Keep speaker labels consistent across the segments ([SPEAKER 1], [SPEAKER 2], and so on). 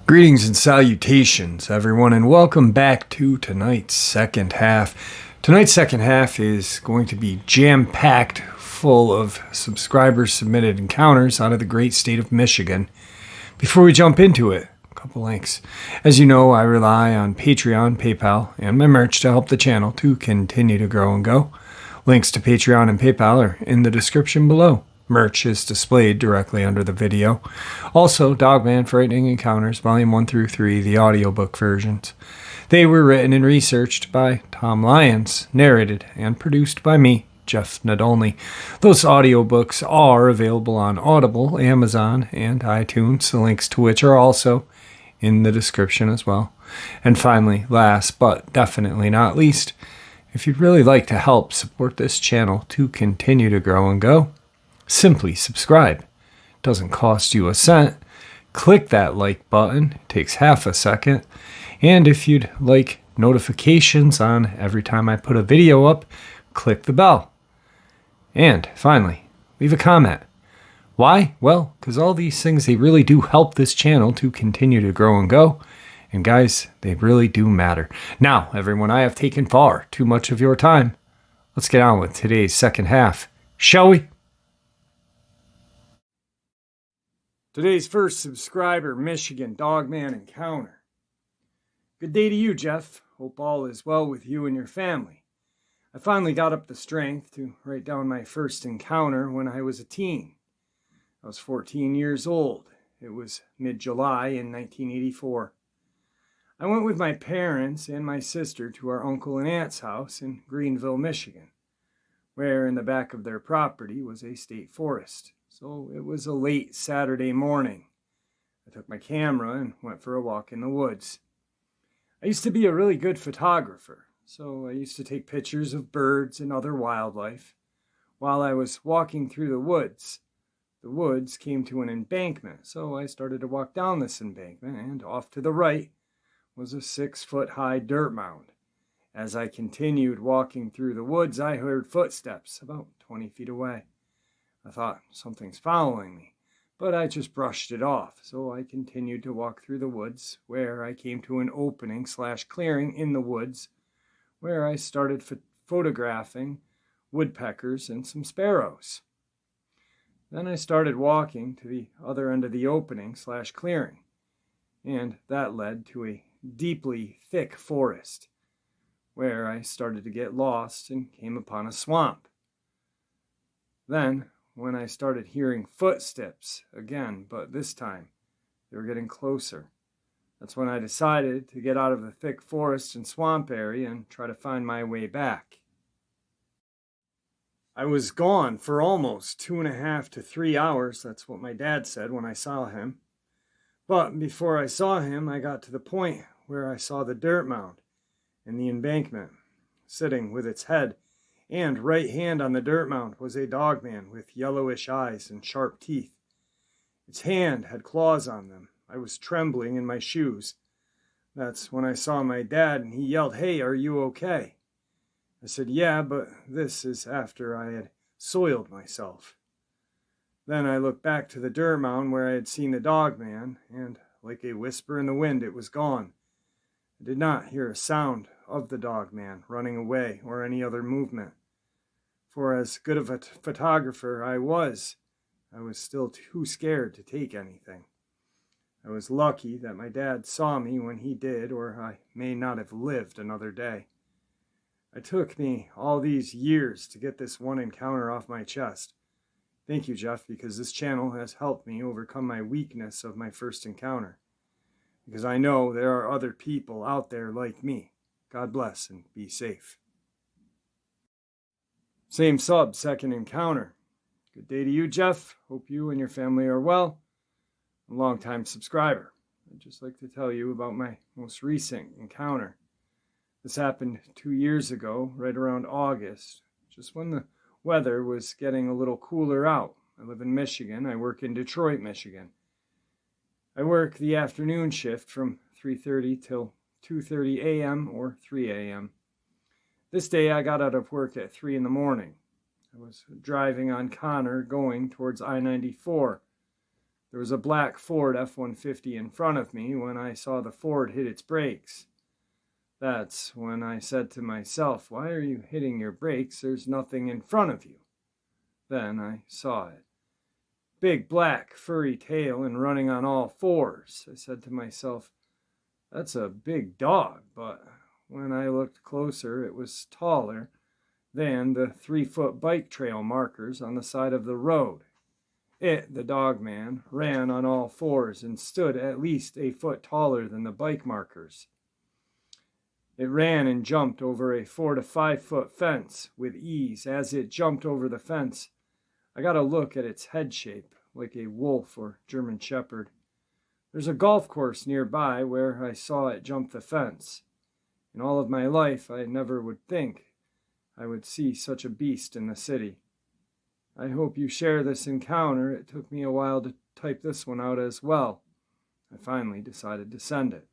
[SPEAKER 1] Greetings and salutations, everyone, and welcome back to tonight's second half. Tonight's second half is going to be jam-packed full of subscriber-submitted encounters out of the great state of Michigan. Before we jump into it, a couple links. As you know, I rely on Patreon, PayPal, and my merch to help the channel to continue to grow and go. Links to Patreon and PayPal are in the description below. Merch is displayed directly under the video. Also, Dogman Frightening Encounters, Volume 1 through 3, the audiobook versions. They were written and researched by Tom Lyons, narrated and produced by me, Jeff Nadolny. Those audiobooks are available on Audible, Amazon, and iTunes, the links to which are also in the description as well. And finally, last but definitely not least, if you'd really like to help support this channel to continue to grow and go, simply subscribe. Doesn't cost you a cent. Click that like button. It takes half a second. And if you'd like notifications on every time I put a video up, click the bell. And finally, leave a comment. Why? Well, because all these things, they really do help this channel to continue to grow and go. And guys, they really do matter. Now, everyone, I have taken far too much of your time. Let's get on with today's second half, shall we? Today's first subscriber, Michigan Dogman Encounter. Good day to you, Jeff. Hope all is well with you and your family. I finally got up the strength to write down my first encounter when I was a teen. I was 14 years old. It was mid-July in 1984. I went with my parents and my sister to our uncle and aunt's house in Greenville, Michigan, where in the back of their property was a state forest. So it was a late Saturday morning. I took my camera and went for a walk in the woods. I used to be a really good photographer, so I used to take pictures of birds and other wildlife. While I was walking through the woods came to an embankment, so I started to walk down this embankment, and off to the right was a 6-foot-high dirt mound. As I continued walking through the woods, I heard footsteps about 20 feet away. I thought, something's following me, but I just brushed it off, so I continued to walk through the woods, where I came to an opening/clearing in the woods, where I started photographing woodpeckers and some sparrows. Then I started walking to the other end of the opening/clearing, and that led to a deeply thick forest, where I started to get lost and came upon a swamp. Then, when I started hearing footsteps again, but this time they were getting closer. That's when I decided to get out of the thick forest and swamp area and try to find my way back. I was gone for almost 2.5 to 3 hours. That's what my dad said when I saw him. But before I saw him, I got to the point where I saw the dirt mound and the embankment, sitting with its head and right hand on the dirt mound was a dogman with yellowish eyes and sharp teeth. Its hand had claws on them. I was trembling in my shoes. That's when I saw my dad, and he yelled, "Hey, are you okay?" I said, "Yeah, but this is after I had soiled myself." Then I looked back to the dirt mound where I had seen the dogman, and like a whisper in the wind, it was gone. I did not hear a sound of the dogman running away or any other movement. For as good of a photographer I was still too scared to take anything. I was lucky that my dad saw me when he did, or I may not have lived another day. It took me all these years to get this one encounter off my chest. Thank you, Jeff, because this channel has helped me overcome my weakness of my first encounter. Because I know there are other people out there like me. God bless and be safe. Same sub, second encounter. Good day to you, Jeff. Hope you and your family are well. A long-time subscriber. I'd just like to tell you about my most recent encounter. This happened 2 years ago, right around August, just when the weather was getting a little cooler out. I live in Michigan. I work in Detroit, Michigan. I work the afternoon shift from 3:30 till 2:30 a.m. or 3 a.m. This day I got out of work at 3 in the morning. I was driving on Connor going towards I-94. There was a black Ford F-150 in front of me when I saw the Ford hit its brakes. That's when I said to myself, "Why are you hitting your brakes? There's nothing in front of you." Then I saw it. Big black furry tail and running on all fours. I said to myself, "That's a big dog," but when I looked closer, it was taller than the 3-foot bike trail markers on the side of the road. It, the Dogman, ran on all fours and stood at least a foot taller than the bike markers. It ran and jumped over a 4 to 5 foot fence with ease. As it jumped over the fence, I got a look at its head shape, like a wolf or German shepherd. There's a golf course nearby where I saw it jump the fence. In all of my life, I never would think I would see such a beast in the city. I hope you share this encounter. It took me a while to type this one out as well. I finally decided to send it.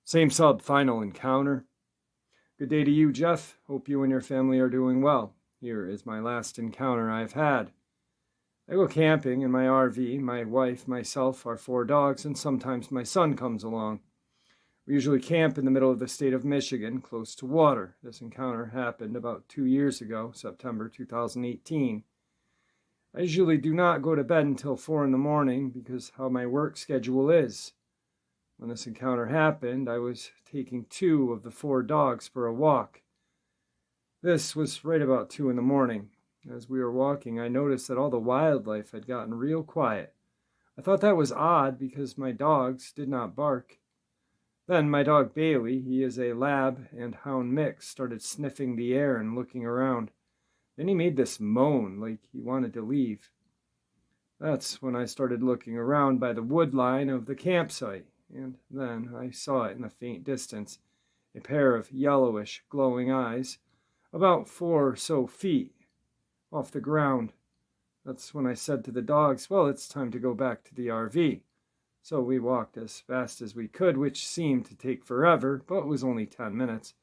[SPEAKER 1] Same sub, final encounter. Good day to you, Jeff. Hope you and your family are doing well. Here is my last encounter I've had. I go camping in my RV. My wife, myself, our 4 dogs, and sometimes my son comes along. We usually camp in the middle of the state of Michigan, close to water. This encounter happened about 2 years ago, September 2018. I usually do not go to bed until 4 in the morning because how my work schedule is. When this encounter happened, I was taking 2 of the 4 dogs for a walk. This was right about 2 in the morning. As we were walking, I noticed that all the wildlife had gotten real quiet. I thought that was odd because my dogs did not bark. Then my dog Bailey, he is a lab and hound mix, started sniffing the air and looking around. Then he made this moan like he wanted to leave. That's when I started looking around by the wood line of the campsite, and then I saw it in the faint distance, a pair of yellowish glowing eyes, about 4 or so feet off the ground. That's when I said to the dogs, "Well, it's time to go back to the RV." So we walked as fast as we could, which seemed to take forever, but was only 10 minutes.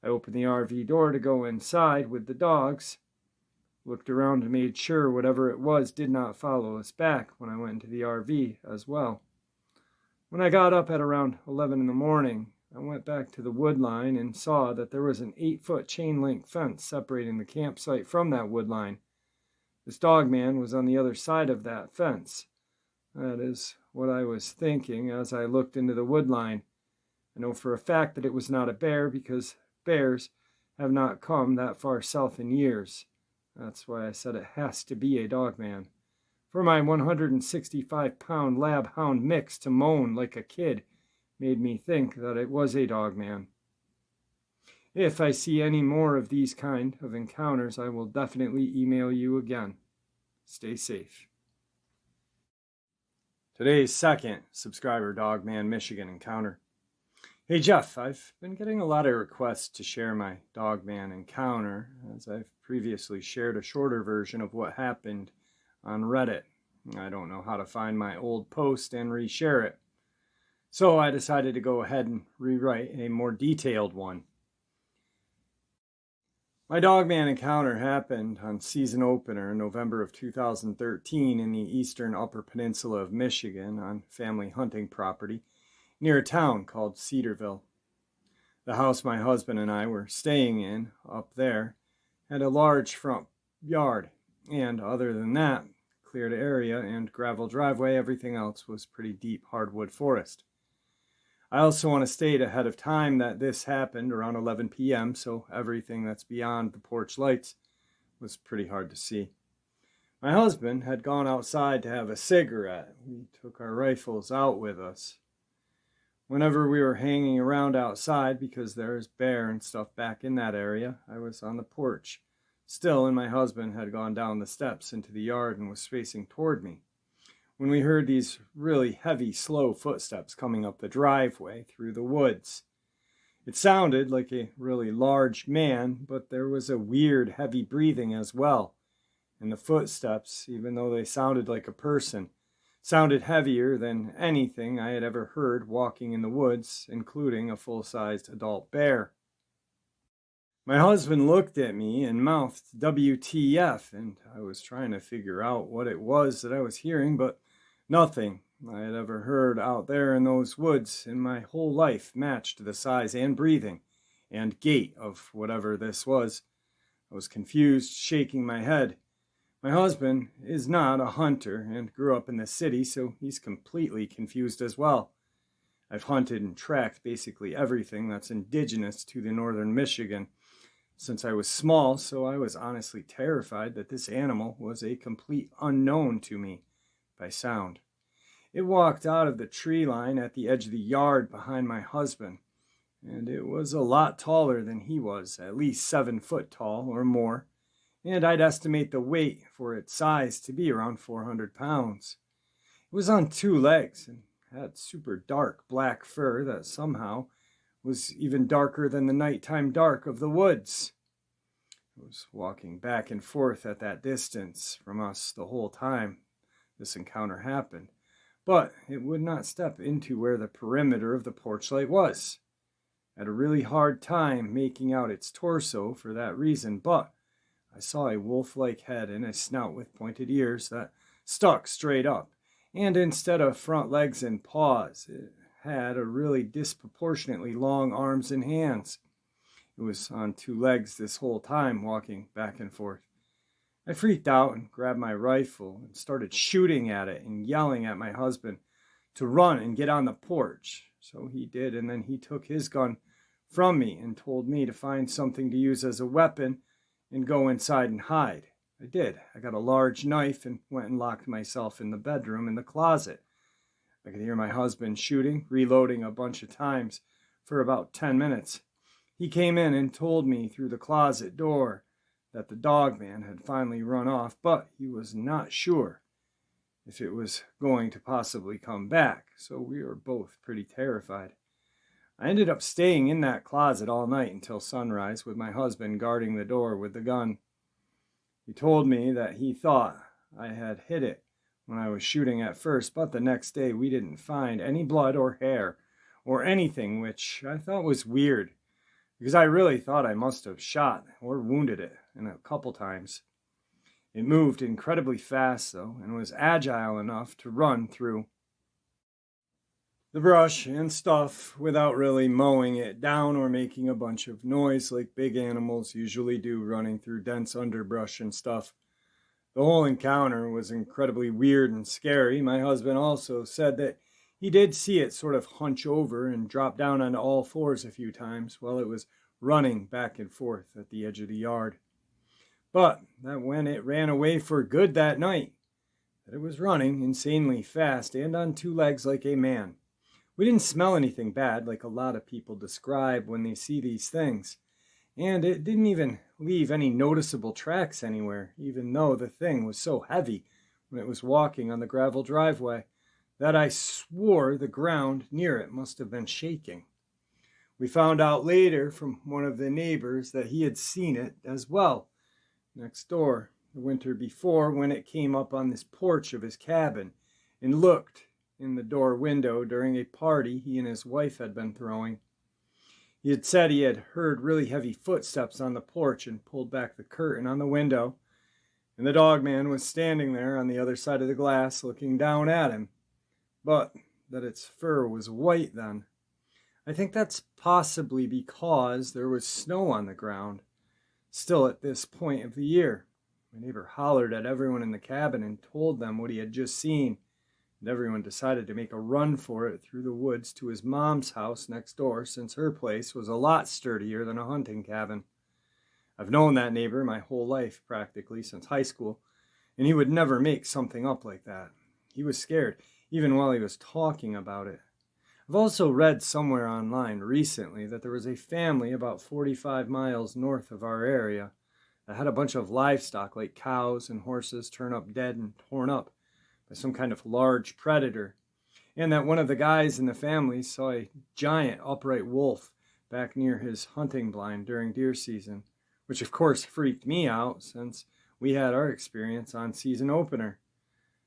[SPEAKER 1] I opened the RV door to go inside with the dogs, looked around and made sure whatever it was did not follow us back when I went into the RV as well. When I got up at around 11 in the morning, I went back to the wood line and saw that there was an 8-foot chain link fence separating the campsite from that wood line. This Dogman was on the other side of that fence. That is what I was thinking as I looked into the wood line. I know for a fact that it was not a bear because bears have not come that far south in years. That's why I said it has to be a Dogman. For my 165-pound lab hound mix to moan like a kid made me think that it was a Dogman. If I see any more of these kind of encounters, I will definitely email you again. Stay safe. Today's second subscriber Dogman Michigan encounter. Hey Jeff, I've been getting a lot of requests to share my Dogman encounter, as I've previously shared a shorter version of what happened on Reddit. I don't know how to find my old post and reshare it. So I decided to go ahead and rewrite a more detailed one. My Dogman encounter happened on season opener in November of 2013 in the eastern Upper Peninsula of Michigan on family hunting property near a town called Cedarville. The house my husband and I were staying in up there had a large front yard, and other than that, cleared area and gravel driveway, everything else was pretty deep hardwood forest. I also want to state ahead of time that this happened around 11 p.m., so everything that's beyond the porch lights was pretty hard to see. My husband had gone outside to have a cigarette. We took our rifles out with us. Whenever we were hanging around outside, because there's bear and stuff back in that area, I was on the porch still, and my husband had gone down the steps into the yard and was facing toward me, when we heard these really heavy, slow footsteps coming up the driveway through the woods. It sounded like a really large man, but there was a weird, heavy breathing as well. And the footsteps, even though they sounded like a person, sounded heavier than anything I had ever heard walking in the woods, including a full-sized adult bear. My husband looked at me and mouthed WTF, and I was trying to figure out what it was that I was hearing, but nothing I had ever heard out there in those woods in my whole life matched the size and breathing and gait of whatever this was. I was confused, shaking my head. My husband is not a hunter and grew up in the city, so he's completely confused as well. I've hunted and tracked basically everything that's indigenous to the northern Michigan since I was small, so I was honestly terrified that this animal was a complete unknown to me by sound. It walked out of the tree line at the edge of the yard behind my husband, and it was a lot taller than he was, at least 7 foot tall or more, and I'd estimate the weight for its size to be around 400 pounds. It was on 2 legs and had super dark black fur that somehow was even darker than the nighttime dark of the woods. It was walking back and forth at that distance from us the whole time this encounter happened, but it would not step into where the perimeter of the porch light was. I had a really hard time making out its torso for that reason, but I saw a wolf-like head and a snout with pointed ears that stuck straight up, and instead of front legs and paws, it had a really disproportionately long arms and hands. It was on 2 legs this whole time, walking back and forth. I freaked out and grabbed my rifle and started shooting at it and yelling at my husband to run and get on the porch. So he did, and then he took his gun from me and told me to find something to use as a weapon and go inside and hide. I did. I got a large knife and went and locked myself in the bedroom in the closet. I could hear my husband shooting, reloading a bunch of times for about 10 minutes. He came in and told me through the closet door that the Dogman had finally run off, but he was not sure if it was going to possibly come back, so we were both pretty terrified. I ended up staying in that closet all night until sunrise with my husband guarding the door with the gun. He told me that he thought I had hit it when I was shooting at first, but the next day we didn't find any blood or hair or anything, which I thought was weird, because I really thought I must have shot or wounded it in a couple times. It moved incredibly fast, though, and was agile enough to run through the brush and stuff without really mowing it down or making a bunch of noise like big animals usually do running through dense underbrush and stuff. The whole encounter was incredibly weird and scary. My husband also said that he did see it sort of hunch over and drop down on all fours a few times while it was running back and forth at the edge of the yard. But that when it ran away for good that night, that it was running insanely fast and on 2 legs like a man. We didn't smell anything bad like a lot of people describe when they see these things. And it didn't even leave any noticeable tracks anywhere, even though the thing was so heavy when it was walking on the gravel driveway that I swore the ground near it must have been shaking. We found out later from one of the neighbors that he had seen it as well next door the winter before when it came up on this porch of his cabin and looked in the door window during a party he and his wife had been throwing. He had said he had heard really heavy footsteps on the porch and pulled back the curtain on the window, and the Dogman was standing there on the other side of the glass looking down at him, but that its fur was white then. I think that's possibly because there was snow on the ground still at this point of the year. My neighbor hollered at everyone in the cabin and told them what he had just seen, and everyone decided to make a run for it through the woods to his mom's house next door, since her place was a lot sturdier than a hunting cabin. I've known that neighbor my whole life, practically, since high school, and he would never make something up like that. He was scared, even while he was talking about it. I've also read somewhere online recently that there was a family about 45 miles north of our area that had a bunch of livestock like cows and horses turn up dead and torn up by some kind of large predator, and that one of the guys in the family saw a giant upright wolf back near his hunting blind during deer season, which of course freaked me out since we had our experience on season opener.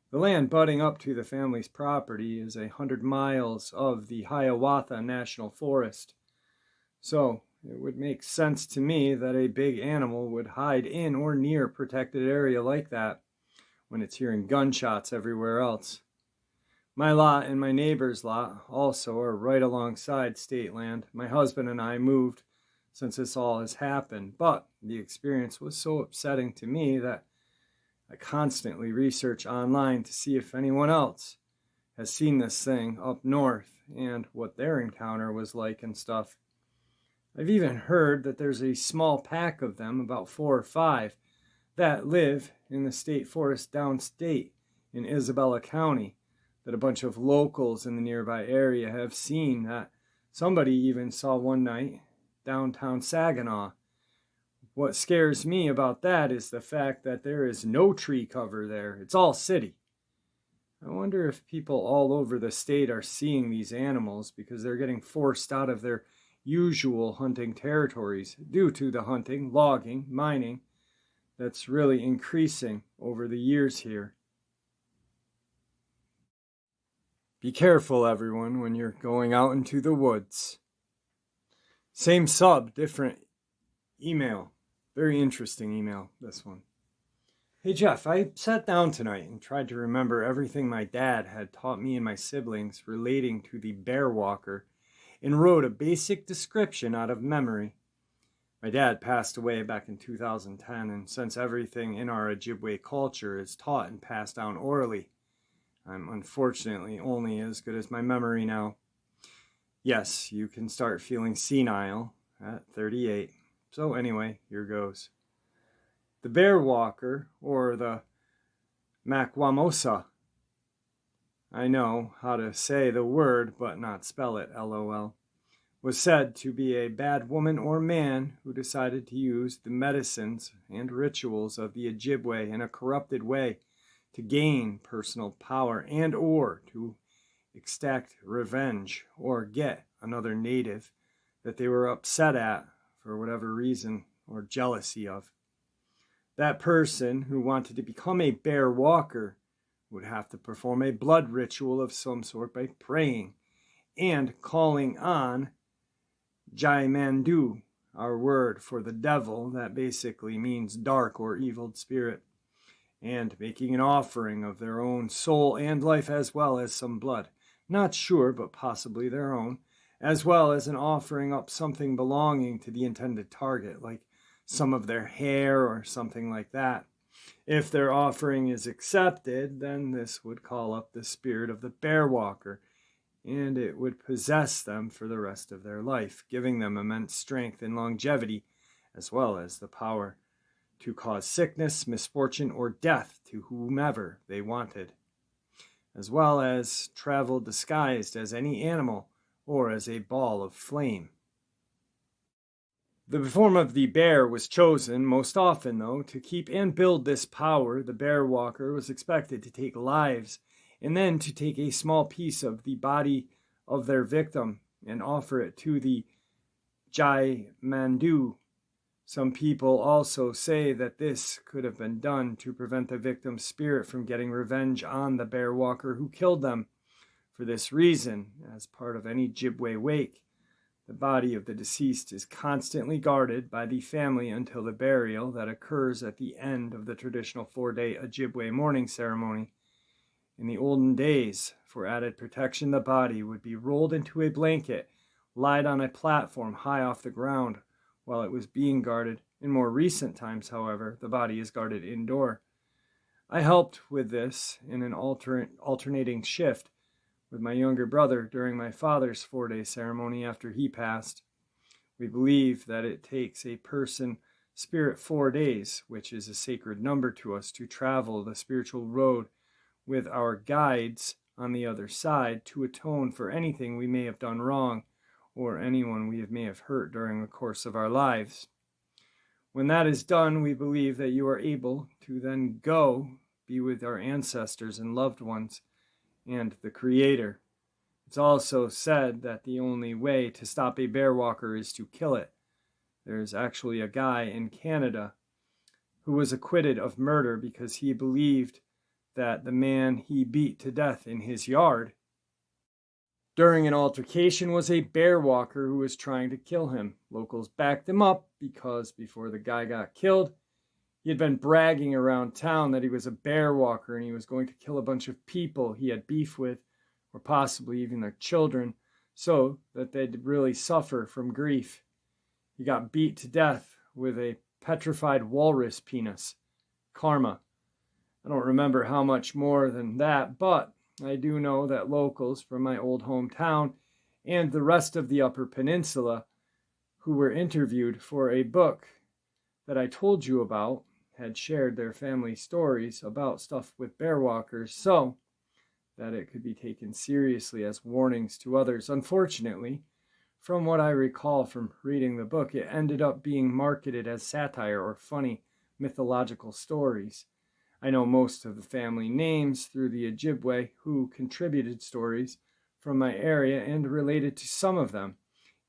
[SPEAKER 1] The land butting up to the family's property is 100 miles of the Hiawatha National Forest. So it would make sense to me that a big animal would hide in or near a protected area like that when it's hearing gunshots everywhere else. My lot and my neighbor's lot also are right alongside state land. My husband and I moved since this all has happened, but the experience was so upsetting to me that I constantly research online to see if anyone else has seen this thing up north and what their encounter was like and stuff. I've even heard that there's a small pack of them, about 4 or 5, that live in the state forest downstate in Isabella County, that a bunch of locals in the nearby area have seen, that somebody even saw one night downtown Saginaw. What scares me about that is the fact that there is no tree cover there. It's all city. I wonder if people all over the state are seeing these animals because they're getting forced out of their usual hunting territories due to the hunting, logging, mining that's really increasing over the years here. Be careful, everyone, when you're going out into the woods. Same sub, different email. Very interesting email, this one. Hey Jeff, I sat down tonight and tried to remember everything my dad had taught me and my siblings relating to the bear walker and wrote a basic description out of memory. My dad passed away back in 2010, and since everything in our Ojibwe culture is taught and passed down orally, I'm unfortunately only as good as my memory now. Yes, you can start feeling senile at 38. So anyway, here goes. The bear walker, or the Makwamosa. I know how to say the word, but not spell it, LOL. Was said to be a bad woman or man who decided to use the medicines and rituals of the Ojibwe in a corrupted way to gain personal power and or to exact revenge or get another native that they were upset at for whatever reason or jealousy of. That person who wanted to become a bear walker would have to perform a blood ritual of some sort by praying and calling on Jai Mandu, our word for the devil that basically means dark or evil spirit, and making an offering of their own soul and life as well as some blood. Not sure, but possibly their own, as well as an offering up something belonging to the intended target, like some of their hair or something like that. If their offering is accepted, then this would call up the spirit of the bear walker, and it would possess them for the rest of their life, giving them immense strength and longevity, as well as the power to cause sickness, misfortune, or death to whomever they wanted, as well as travel disguised as any animal or as a ball of flame. The form of the bear was chosen most often, though. To keep and build this power, the bear walker was expected to take lives and then to take a small piece of the body of their victim and offer it to the Jai Mandu. Some people also say that this could have been done to prevent the victim's spirit from getting revenge on the bear walker who killed them. For this reason, as part of any Ojibwe wake, the body of the deceased is constantly guarded by the family until the burial that occurs at the end of the traditional 4-day Ojibwe mourning ceremony. In the olden days, for added protection, the body would be rolled into a blanket, laid on a platform high off the ground while it was being guarded. In more recent times, however, the body is guarded indoor. I helped with this in an alternating shift with my younger brother during my father's 4-day ceremony after he passed. We believe that it takes a person spirit 4 days, which is a sacred number to us, to travel the spiritual road with our guides on the other side to atone for anything we may have done wrong or anyone we may have hurt during the course of our lives. When that is done, we believe that you are able to then go be with our ancestors and loved ones and the Creator. It's also said that the only way to stop a bear walker is to kill it. There's actually a guy in Canada who was acquitted of murder because he believed that the man he beat to death in his yard During an altercation was a bear walker who was trying to kill him. Locals backed him up because before the guy got killed, he had been bragging around town that he was a bear walker and he was going to kill a bunch of people he had beef with, or possibly even their children, so that they'd really suffer from grief. He got beat to death with a petrified walrus penis. Karma. I don't remember how much more than that, but I do know that locals from my old hometown and the rest of the Upper Peninsula who were interviewed for a book that I told you about had shared their family stories about stuff with bear walkers so that it could be taken seriously as warnings to others. Unfortunately, from what I recall from reading the book, it ended up being marketed as satire or funny mythological stories. I know most of the family names through the Ojibwe who contributed stories from my area and related to some of them.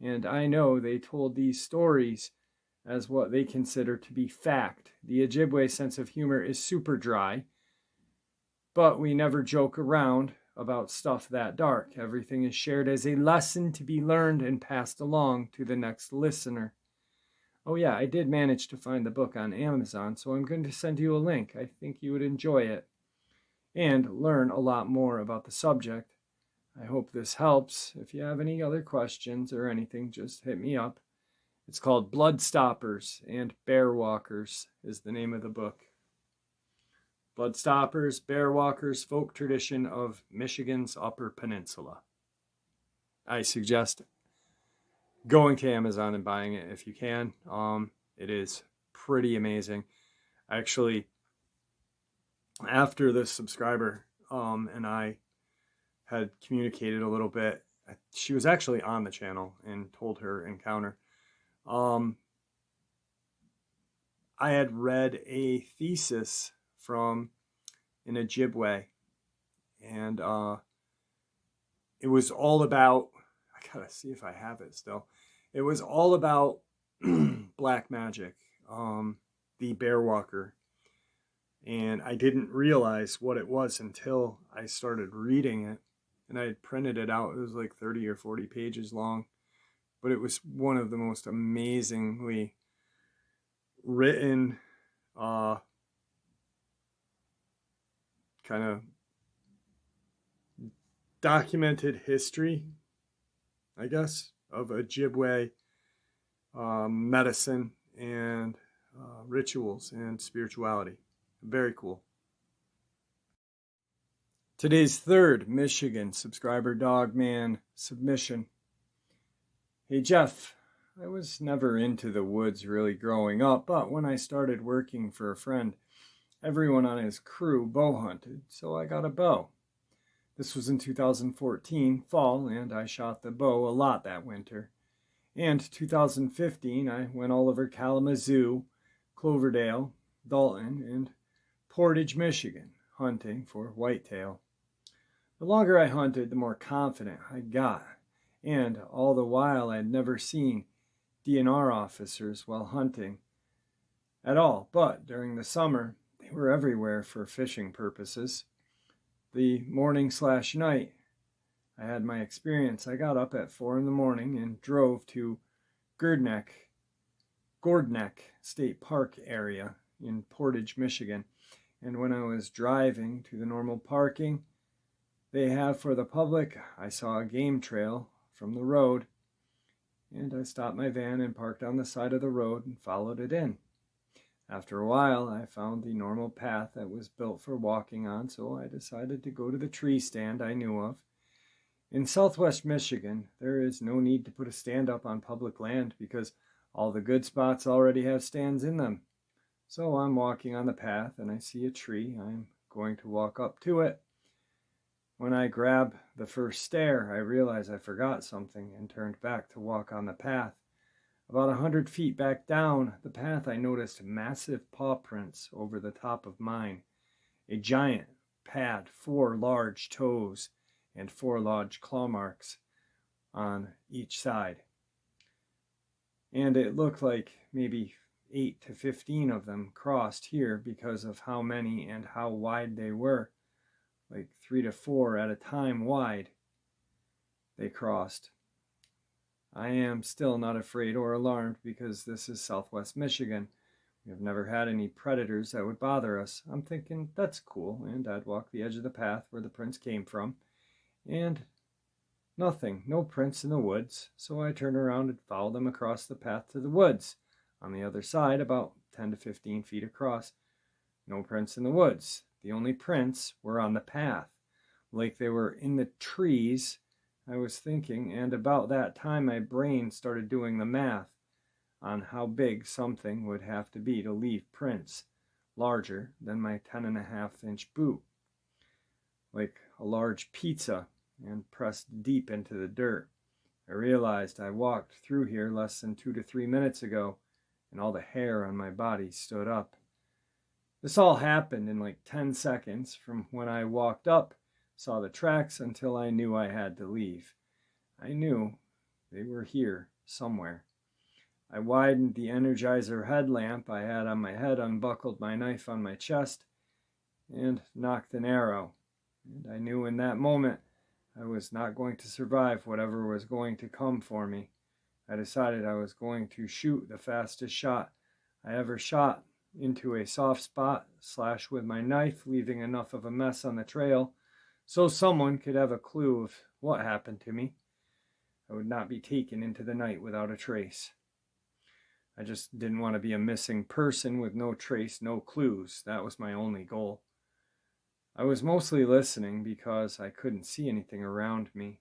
[SPEAKER 1] And I know they told these stories as what they consider to be fact. The Ojibwe sense of humor is super dry, but we never joke around about stuff that dark. Everything is shared as a lesson to be learned and passed along to the next listener. Oh yeah, I did manage to find the book on Amazon, so I'm going to send you a link. I think you would enjoy it and learn a lot more about the subject. I hope this helps. If you have any other questions or anything, just hit me up. It's called Blood Stoppers and Bear Walkers is the name of the book. Blood Stoppers, Bear Walkers, Folk Tradition of Michigan's Upper Peninsula. I suggest going to Amazon and buying it if you can. It is pretty amazing. Actually, after this subscriber and I had communicated a little bit, she was actually on the channel and told her encounter. I had read a thesis from an Ojibwe, and it was all about, I gotta see if I have it still. It was all about black magic, the bear walker. And I didn't realize what it was until I started reading it. And I had printed it out. It was like 30 or 40 pages long. But it was one of the most amazingly written, kind of documented history, I guess, of Ojibwe medicine and rituals and spirituality. Very cool. Today's third Michigan subscriber Dogman submission. Hey Jeff, I was never into the woods really growing up, but when I started working for a friend, everyone on his crew bow hunted, so I got a bow. This was in 2014, fall, and I shot the bow a lot that winter. And 2015, I went all over Kalamazoo, Cloverdale, Dalton, and Portage, Michigan, hunting for whitetail. The longer I hunted, the more confident I got, and all the while I'd never seen DNR officers while hunting at all, but during the summer, they were everywhere for fishing purposes. The morning/night, I had my experience. I got up at 4 in the morning and drove to Gordneck State Park area in Portage, Michigan. And when I was driving to the normal parking they have for the public, I saw a game trail from the road, and I stopped my van and parked on the side of the road and followed it in. After a while, I found the normal path that was built for walking on, so I decided to go to the tree stand I knew of. In southwest Michigan, there is no need to put a stand up on public land because all the good spots already have stands in them. So I'm walking on the path and I see a tree. I'm going to walk up to it. When I grab the first stair, I realize I forgot something and turned back to walk on the path. About 100 feet back down the path, I noticed massive paw prints over the top of mine. A giant pad, 4 large toes, and 4 large claw marks on each side. And it looked like maybe 8 to 15 of them crossed here because of how many and how wide they were, like 3 to 4 at a time wide. they crossed. I am still not afraid or alarmed because this is Southwest Michigan. We have never had any predators that would bother us. I'm thinking, that's cool, and I'd walk the edge of the path where the prints came from, and nothing, no prints in the woods, so I turned around and followed them across the path to the woods. On the other side, about 10 to 15 feet across, no prints in the woods. The only prints were on the path, like they were in the trees. I was thinking, and about that time my brain started doing the math on how big something would have to be to leave prints larger than my 10.5-inch boot, like a large pizza, and pressed deep into the dirt. I realized I walked through here less than 2 to 3 minutes ago, and all the hair on my body stood up. This all happened in like 10 seconds from when I walked up, saw the tracks, until I knew I had to leave. I knew they were here somewhere. I widened the Energizer headlamp I had on my head, unbuckled my knife on my chest, and nocked an arrow. And I knew in that moment I was not going to survive whatever was going to come for me. I decided I was going to shoot the fastest shot I ever shot into a soft spot, slash with my knife, leaving enough of a mess on the trail so someone could have a clue of what happened to me. I would not be taken into the night without a trace. I just didn't want to be a missing person with no trace, no clues. That was my only goal. I was mostly listening because I couldn't see anything around me.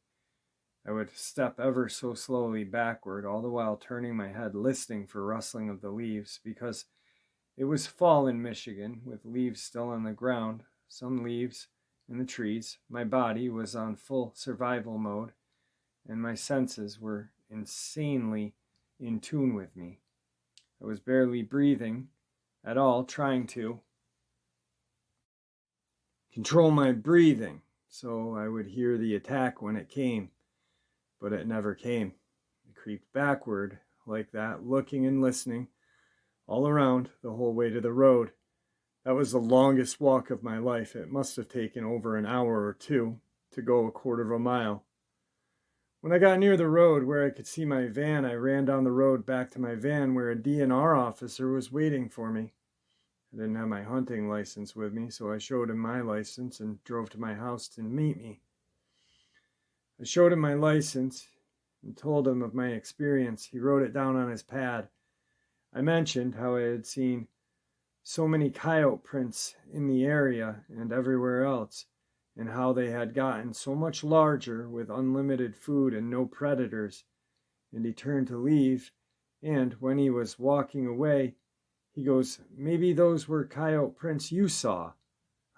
[SPEAKER 1] I would step ever so slowly backward, all the while turning my head, listening for rustling of the leaves, because it was fall in Michigan, with leaves still on the ground, some leaves in the trees. My body was on full survival mode, and my senses were insanely in tune with me. I was barely breathing at all, trying to control my breathing so I would hear the attack when it came, but it never came. I creeped backward like that, looking and listening all around the whole way to the road. That was the longest walk of my life. It must have taken over an hour or two to go 1/4 mile. When I got near the road where I could see my van, I ran down the road back to my van where a DNR officer was waiting for me. I didn't have my hunting license with me, so I showed him my license and drove to my house to meet me. I showed him my license and told him of my experience. He wrote it down on his pad. I mentioned how I had seen so many coyote prints in the area and everywhere else, and how they had gotten so much larger with unlimited food and no predators. And he turned to leave, and when he was walking away, he goes, "Maybe those were coyote prints you saw."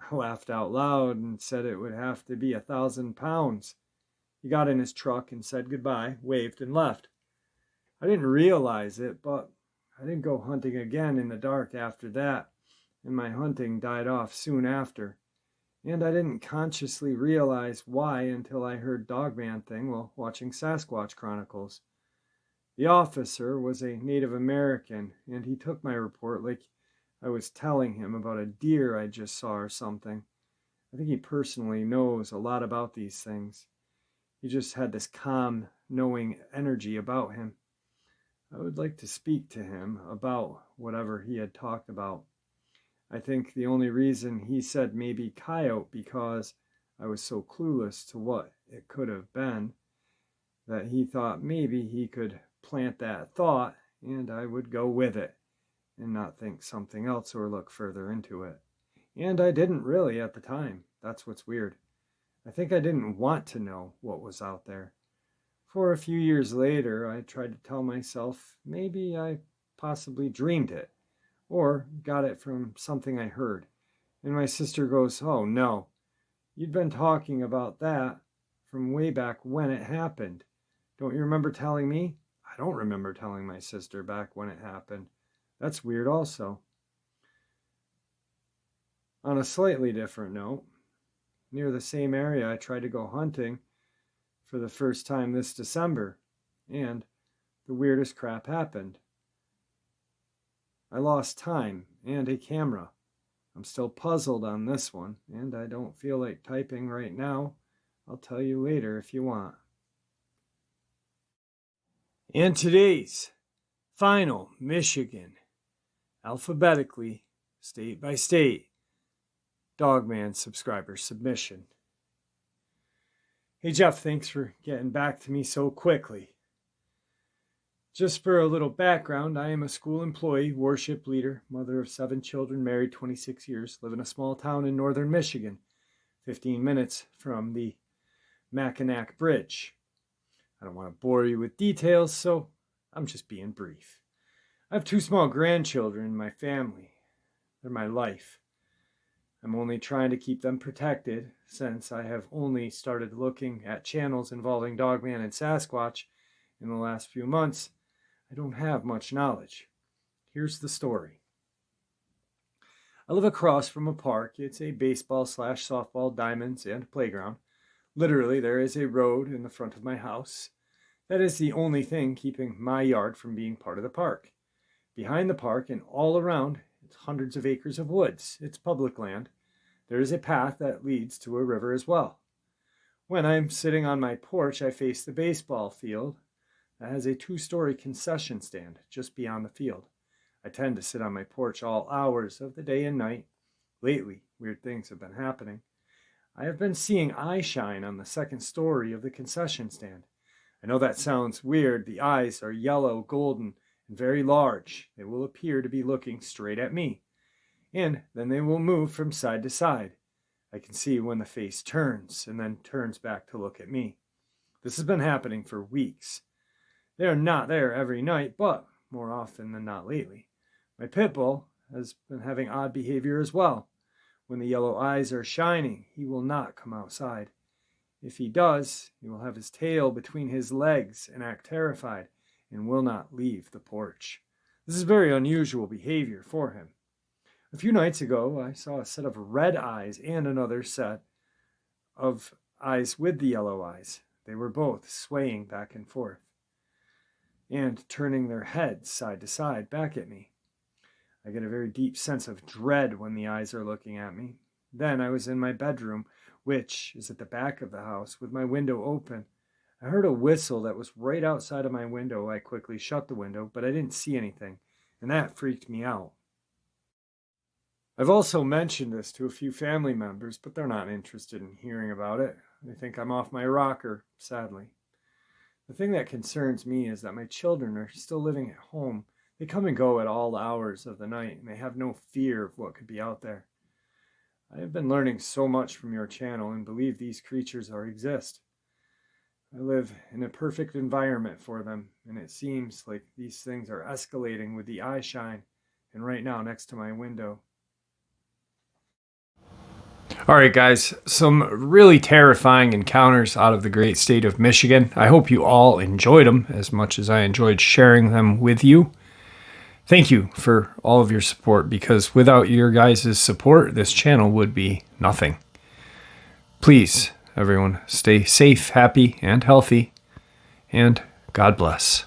[SPEAKER 1] I laughed out loud and said it would have to be 1,000 pounds. He got in his truck and said goodbye, waved, and left. I didn't realize it, but I didn't go hunting again in the dark after that, and my hunting died off soon after. And I didn't consciously realize why until I heard Dogman thing while watching Sasquatch Chronicles. The officer was a Native American, and he took my report like I was telling him about a deer I just saw or something. I think he personally knows a lot about these things. He just had this calm, knowing energy about him. I would like to speak to him about whatever he had talked about. I think the only reason he said maybe coyote because I was so clueless to what it could have been, that he thought maybe he could plant that thought and I would go with it and not think something else or look further into it. And I didn't really at the time. That's what's weird. I think I didn't want to know what was out there. For a few years later, I tried to tell myself maybe I possibly dreamed it or got it from something I heard. And my sister goes, "Oh no, you'd been talking about that from way back when it happened. Don't you remember telling me?" I don't remember telling my sister back when it happened. That's weird also. On a slightly different note, near the same area I tried to go hunting for the first time this December, and the weirdest crap happened. I lost time and a camera. I'm still puzzled on this one, and I don't feel like typing right now. I'll tell you later if you want. And today's final Michigan, alphabetically, state by state, Dogman subscriber submission. Hey Jeff, thanks for getting back to me so quickly. Just for a little background, I am a school employee, worship leader, mother of 7 children, married 26 years, live in a small town in northern Michigan, 15 minutes from the Mackinac Bridge. I don't want to bore you with details, so I'm just being brief. I have 2 small grandchildren in my family. They're my life. I'm only trying to keep them protected since I have only started looking at channels involving Dogman and Sasquatch in the last few months. I don't have much knowledge. Here's the story. I live across from a park. It's a baseball/softball, diamonds, and playground. Literally, there is a road in the front of my house. That is the only thing keeping my yard from being part of the park. Behind the park and all around, it's hundreds of acres of woods. It's public land. There is a path that leads to a river as well. When I'm sitting on my porch, I face the baseball field that has a 2-story concession stand just beyond the field. I tend to sit on my porch all hours of the day and night. Lately, weird things have been happening. I have been seeing eye shine on the 2nd story of the concession stand. I know that sounds weird. The eyes are yellow, golden, and very large. They will appear to be looking straight at me. And then they will move from side to side. I can see when the face turns and then turns back to look at me. This has been happening for weeks. They are not there every night, but more often than not lately. My pit bull has been having odd behavior as well. When the yellow eyes are shining, he will not come outside. If he does, he will have his tail between his legs and act terrified and will not leave the porch. This is very unusual behavior for him. A few nights ago, I saw a set of red eyes and another set of eyes with the yellow eyes. They were both swaying back and forth and turning their heads side to side back at me. I get a very deep sense of dread when the eyes are looking at me. Then I was in my bedroom, which is at the back of the house, with my window open. I heard a whistle that was right outside of my window. I quickly shut the window, but I didn't see anything, and that freaked me out. I've also mentioned this to a few family members, but they're not interested in hearing about it. They think I'm off my rocker, sadly. The thing that concerns me is that my children are still living at home. They come and go at all hours of the night, and they have no fear of what could be out there. I have been learning so much from your channel and believe these creatures exist. I live in a perfect environment for them, and it seems like these things are escalating with the eye shine, and right now next to my window. All right, guys, some really terrifying encounters out of the great state of Michigan. I hope you all enjoyed them as much as I enjoyed sharing them with you. Thank you for all of your support, because without your guys' support, this channel would be nothing. Please, everyone, stay safe, happy, and healthy, and God bless.